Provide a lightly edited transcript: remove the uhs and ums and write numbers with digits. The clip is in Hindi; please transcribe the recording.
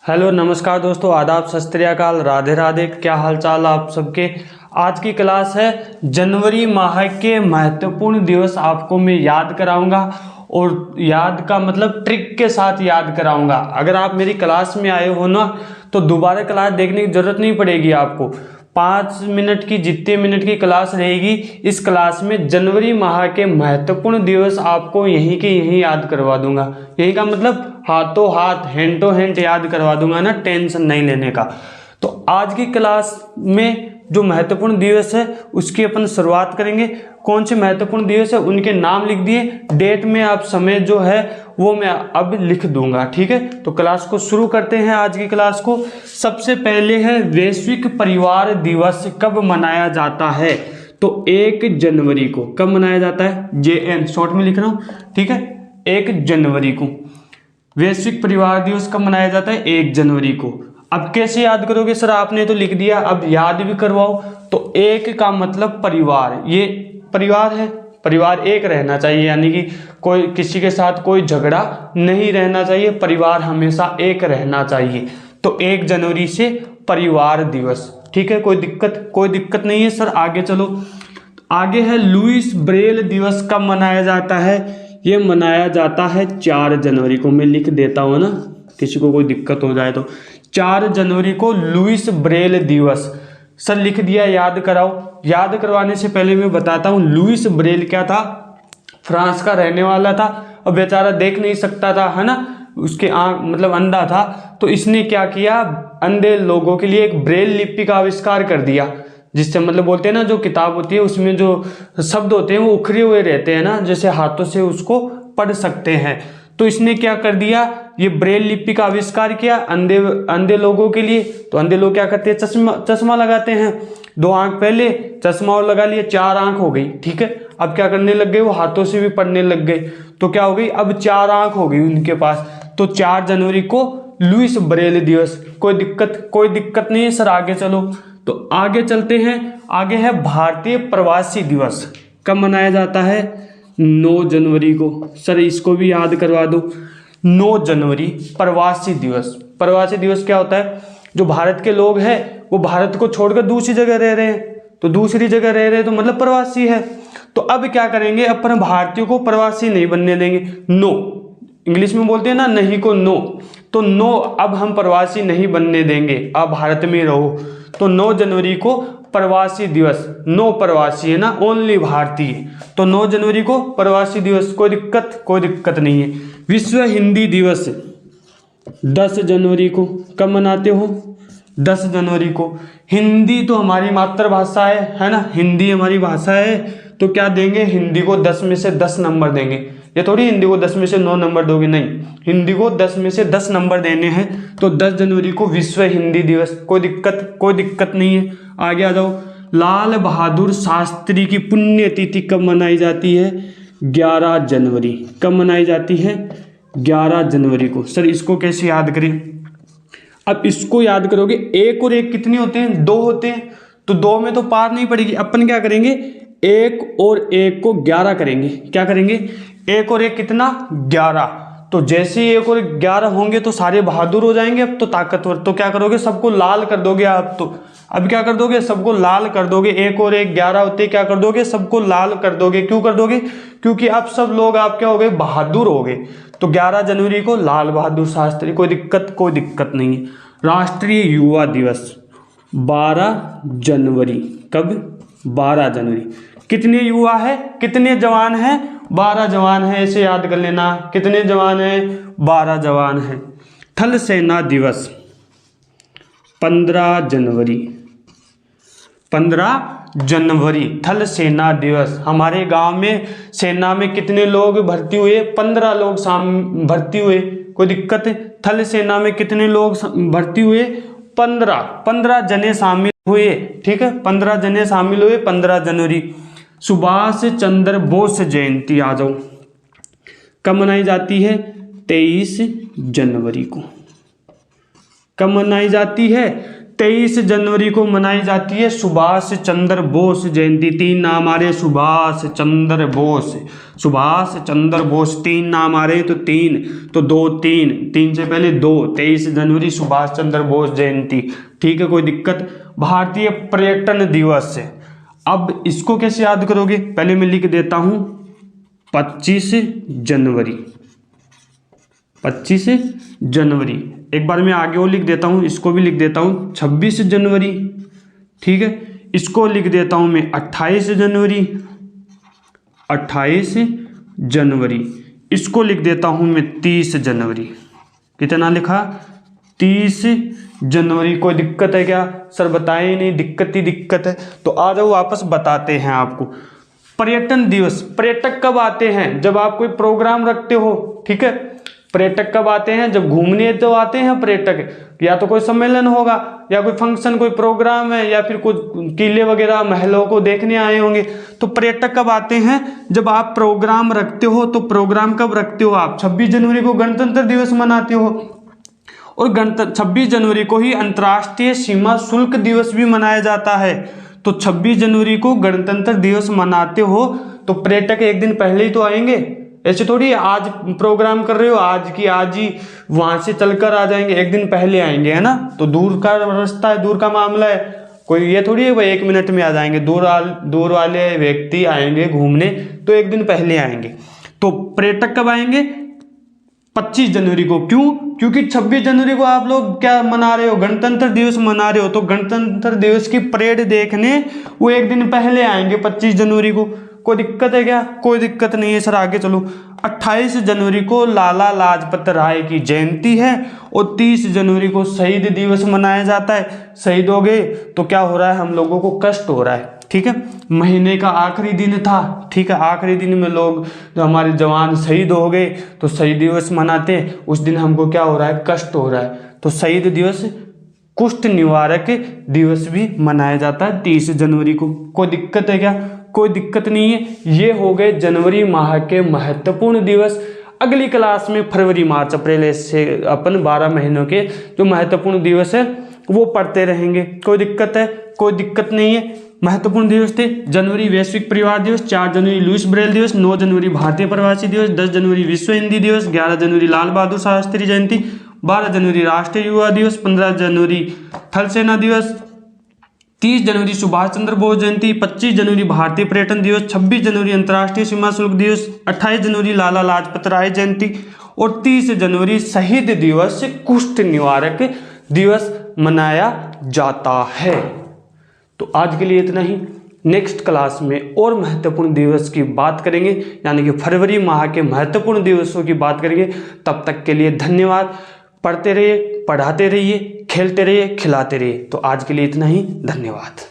हेलो नमस्कार दोस्तों, आदाब, सत श्री अकाल, राधे राधे। क्या हाल चाल आप सबके। आज की क्लास है जनवरी माह के महत्वपूर्ण दिवस आपको मैं याद कराऊंगा और याद का मतलब ट्रिक के साथ याद कराऊंगा। अगर आप मेरी क्लास में आए हो ना तो दोबारा क्लास देखने की जरूरत नहीं पड़ेगी आपको। 5 मिनट की जितने मिनट की क्लास रहेगी, इस क्लास में जनवरी माह के महत्वपूर्ण दिवस आपको यहीं के यहीं याद करवा दूंगा। यही का मतलब हाथों हाथ, हैंड टू हैंड याद करवा दूंगा ना, टेंशन नहीं लेने का। तो आज की क्लास में जो महत्वपूर्ण दिवस है उसकी अपन शुरुआत करेंगे। कौन से महत्वपूर्ण दिवस है उनके नाम लिख दिए, डेट में आप समय जो है वो मैं अब लिख दूंगा, ठीक है। तो क्लास को शुरू करते हैं। आज की क्लास को सबसे पहले है वैश्विक परिवार दिवस कब मनाया जाता है। तो 1 जनवरी को कब मनाया जाता है, JN शॉर्ट में लिख रहा हूँ, ठीक है। 1 जनवरी को वैश्विक परिवार दिवस कब मनाया जाता है, 1 जनवरी को। अब कैसे याद करोगे सर, आपने तो लिख दिया, अब याद भी करवाओ। तो एक का मतलब परिवार, ये परिवार है, परिवार एक रहना चाहिए, यानी कि कोई किसी के साथ कोई झगड़ा नहीं रहना चाहिए, परिवार हमेशा एक रहना चाहिए। तो 1 जनवरी से परिवार दिवस, ठीक है। कोई दिक्कत नहीं है सर। आगे चलो, आगे है लुईस ब्रेल दिवस कब मनाया जाता है। ये मनाया जाता है 4 जनवरी को। मैं लिख देता हूँ ना, किसी को कोई दिक्कत हो जाए तो। 4 जनवरी को लुईस ब्रेल दिवस। सर लिख दिया, याद कराओ। याद करवाने से पहले मैं बताता हूँ लुईस ब्रेल क्या था। फ्रांस का रहने वाला था और बेचारा देख नहीं सकता था, है ना, उसके आंख मतलब अंधा था। तो इसने क्या किया, अंधे लोगों के लिए एक ब्रेल लिपि का आविष्कार कर दिया, जिससे मतलब बोलते हैं ना, जो किताब होती है उसमें जो शब्द होते हैं वो उखरे हुए रहते हैं ना, जैसे हाथों से उसको पढ़ सकते हैं। तो इसने क्या कर दिया, ये ब्रेल लिपि का आविष्कार किया अंधे लोगों के लिए। तो अंधे लोग क्या करते हैं, चश्मा लगाते हैं। 2 आंख पहले, चश्मा और लगा लिया, 4 आंख हो गई, ठीक है। अब क्या करने लग गए, वो हाथों से भी पढ़ने लग गए। तो क्या हो गई, अब 4 आंख हो गई उनके पास। तो 4 जनवरी को लुईस ब्रेल दिवस। कोई दिक्कत नहीं है सर। आगे चलो, तो आगे चलते हैं। आगे है भारतीय प्रवासी दिवस कब मनाया जाता है, 9 जनवरी को। सर इसको भी याद करवा दो, 9 जनवरी प्रवासी दिवस। प्रवासी दिवस क्या होता है, जो भारत के लोग हैं वो भारत को छोड़कर दूसरी जगह रह रहे हैं, तो दूसरी जगह रह रहे हैं तो मतलब प्रवासी है। तो अब क्या करेंगे, अपन भारतीयों को प्रवासी नहीं बनने देंगे। नो, इंग्लिश में बोलते हैं ना नहीं को नो, तो नो, अब हम प्रवासी नहीं बनने देंगे, आप भारत में रहो। तो 9 जनवरी को प्रवासी दिवस, नो प्रवासी है ना, ओनली भारतीय। तो 9 जनवरी को प्रवासी दिवस। कोई दिक्कत नहीं है। विश्व हिंदी दिवस 10 जनवरी को कब मनाते हो, 10 जनवरी को। हिंदी तो हमारी मातृभाषा है ना, हिंदी हमारी भाषा है। तो क्या देंगे, हिंदी को 10 में से 10 नंबर देंगे। ये थोड़ी हिंदी को 10 में से 9 नंबर दोगे, नहीं, हिंदी को 10 में से 10 नंबर देने हैं। तो 10 जनवरी को विश्व हिंदी दिवस। कोई दिक्कत नहीं है। आगे आ जाओ। लाल बहादुर शास्त्री की पुण्यतिथि कब मनाई जाती है, 11 जनवरी। कब मनाई जाती है, 11 जनवरी को। सर इसको कैसे याद करें, अब इसको याद करोगे, 1 और 1 कितने होते हैं, 2 होते हैं। तो 2 में तो पार नहीं पड़ेगी, अपन क्या करेंगे, 1 और 1 को 11 करेंगे। क्या करेंगे, 1 और 1 कितना, 11। तो जैसे ही 1 और 11 होंगे तो सारे बहादुर हो जाएंगे, अब तो ताकतवर। तो क्या करोगे, सबको लाल कर दोगे आप। तो अब क्या कर दोगे, सबको लाल कर दोगे। 1 और 1 11 होते, क्या कर दोगे, सबको लाल कर दोगे। क्यों कर दोगे, क्योंकि अब सब लोग आप क्या हो गए, बहादुर हो गए। तो 11 जनवरी को लाल बहादुर शास्त्री। कोई दिक्कत नहीं है। राष्ट्रीय युवा दिवस 12 जनवरी। कब, 12 जनवरी। कितने युवा है, कितने जवान हैं, 12 जवान है, ऐसे याद कर लेना। कितने जवान हैं, 12 जवान हैं। थल सेना दिवस 15 जनवरी। 15 जनवरी थल सेना दिवस। हमारे गांव में सेना में कितने लोग भर्ती हुए, 15 लोग भर्ती हुए। कोई दिक्कत है, थल सेना में कितने लोग भर्ती हुए, 15 जने शामिल हुए, ठीक है, 15 जने शामिल हुए 15 जनवरी। सुभाष चंद्र बोस जयंती आ जाओ, कब मनाई जाती है, 23 जनवरी को। कब मनाई जाती है, 23 जनवरी को मनाई जाती है सुभाष चंद्र बोस जयंती। 3 नाम आ रहे हैं, सुभाष चंद्र बोस, सुभाष चंद्र बोस। 3 नाम आ रहे हैं, तो 3 तो 2 3 से पहले 2, 23 जनवरी सुभाष चंद्र बोस जयंती। ठीक है, कोई दिक्कत? भारतीय पर्यटन दिवस है। अब इसको कैसे याद करोगे? पहले मैं लिख देता हूं 25 जनवरी, 25 जनवरी। एक बार मैं आगे और लिख देता हूं, इसको भी लिख देता हूं 26 जनवरी। ठीक है, इसको लिख देता हूं मैं 28 जनवरी, 28 जनवरी। इसको लिख देता हूं मैं 30 जनवरी। कितना लिखा? 30 जनवरी। कोई दिक्कत है क्या? सर बताए नहीं, दिक्कत ही दिक्कत है। तो आ जाओ वापस बताते हैं आपको। पर्यटन दिवस, पर्यटक कब आते हैं? जब आप कोई प्रोग्राम रखते हो। ठीक है, पर्यटक कब आते हैं? जब घूमने तो आते हैं पर्यटक, या तो कोई सम्मेलन होगा, या कोई फंक्शन, कोई प्रोग्राम है, या फिर कुछ किले वगैरह महलों को देखने आए होंगे। तो पर्यटक कब आते हैं? जब आप प्रोग्राम रखते हो। तो प्रोग्राम कब रखते हो आप? 26 जनवरी को गणतंत्र दिवस मनाते हो, और 26 जनवरी को ही अंतर्राष्ट्रीय सीमा शुल्क दिवस भी मनाया जाता है। तो 26 जनवरी को गणतंत्र दिवस मनाते हो, तो पर्यटक एक दिन पहले ही तो आएंगे। ऐसे थोड़ी आज प्रोग्राम कर रहे हो, आज की आज ही वहां से चलकर आ जाएंगे, एक दिन पहले आएंगे, है ना। तो दूर का रास्ता है, दूर का मामला है, कोई ये थोड़ी है भाई 1 मिनट में आ जाएंगे। दूर वाले व्यक्ति आएंगे घूमने तो एक दिन पहले आएंगे। तो पर्यटक कब आएंगे? 25 जनवरी को। क्यों? क्योंकि 26 जनवरी को आप लोग क्या मना रहे हो? गणतंत्र दिवस मना रहे हो। तो गणतंत्र दिवस की परेड देखने वो एक दिन पहले आएंगे 25 जनवरी को। कोई दिक्कत है क्या? कोई दिक्कत नहीं है सर, आगे चलो। 28 जनवरी को लाला लाजपत राय की जयंती है, और 30 जनवरी को शहीद दिवस मनाया जाता है। शहीद हो गए तो क्या हो रहा है? हम लोगों को कष्ट हो रहा है। ठीक है, महीने का आखिरी दिन था। ठीक है, आखिरी दिन में लोग जो हमारे जवान शहीद हो गए तो शहीद दिवस मनाते हैं। उस दिन हमको क्या हो रहा है? कष्ट हो रहा है। तो शहीद दिवस, कुष्ठ निवारक दिवस भी मनाया जाता है 30 जनवरी को। कोई दिक्कत है क्या? कोई दिक्कत नहीं है। ये हो गए जनवरी माह के महत्वपूर्ण दिवस। अगली क्लास में फरवरी मार्च अप्रैल से अपन 12 महीनों के जो महत्वपूर्ण दिवस है वो पढ़ते रहेंगे। कोई दिक्कत है? कोई दिक्कत नहीं है। महत्वपूर्ण दिवस थे: जनवरी वैश्विक परिवार दिवस, 4 जनवरी लुईस ब्रेल दिवस, 9 जनवरी भारतीय प्रवासी दिवस, 10 जनवरी विश्व हिंदी दिवस, 11 जनवरी लाल बहादुर शास्त्री जयंती, 12 जनवरी राष्ट्रीय युवा दिवस, 15 जनवरी थल सेना दिवस, 30 जनवरी सुभाष चंद्र बोस जयंती, 25 जनवरी भारतीय पर्यटन दिवस, 26 जनवरी अंतर्राष्ट्रीय सीमा शुल्क दिवस, 28 जनवरी लाला लाजपत राय जयंती, और 30 जनवरी शहीद दिवस, कुष्ठ निवारक दिवस मनाया जाता है। तो आज के लिए इतना ही। नेक्स्ट क्लास में और महत्वपूर्ण दिवस की बात करेंगे, यानी कि फरवरी माह के महत्वपूर्ण दिवसों की बात करेंगे। तब तक के लिए धन्यवाद। पढ़ते रहिए, पढ़ाते रहिए, खेलते रहिए, खिलाते रहिए। तो आज के लिए इतना ही। धन्यवाद।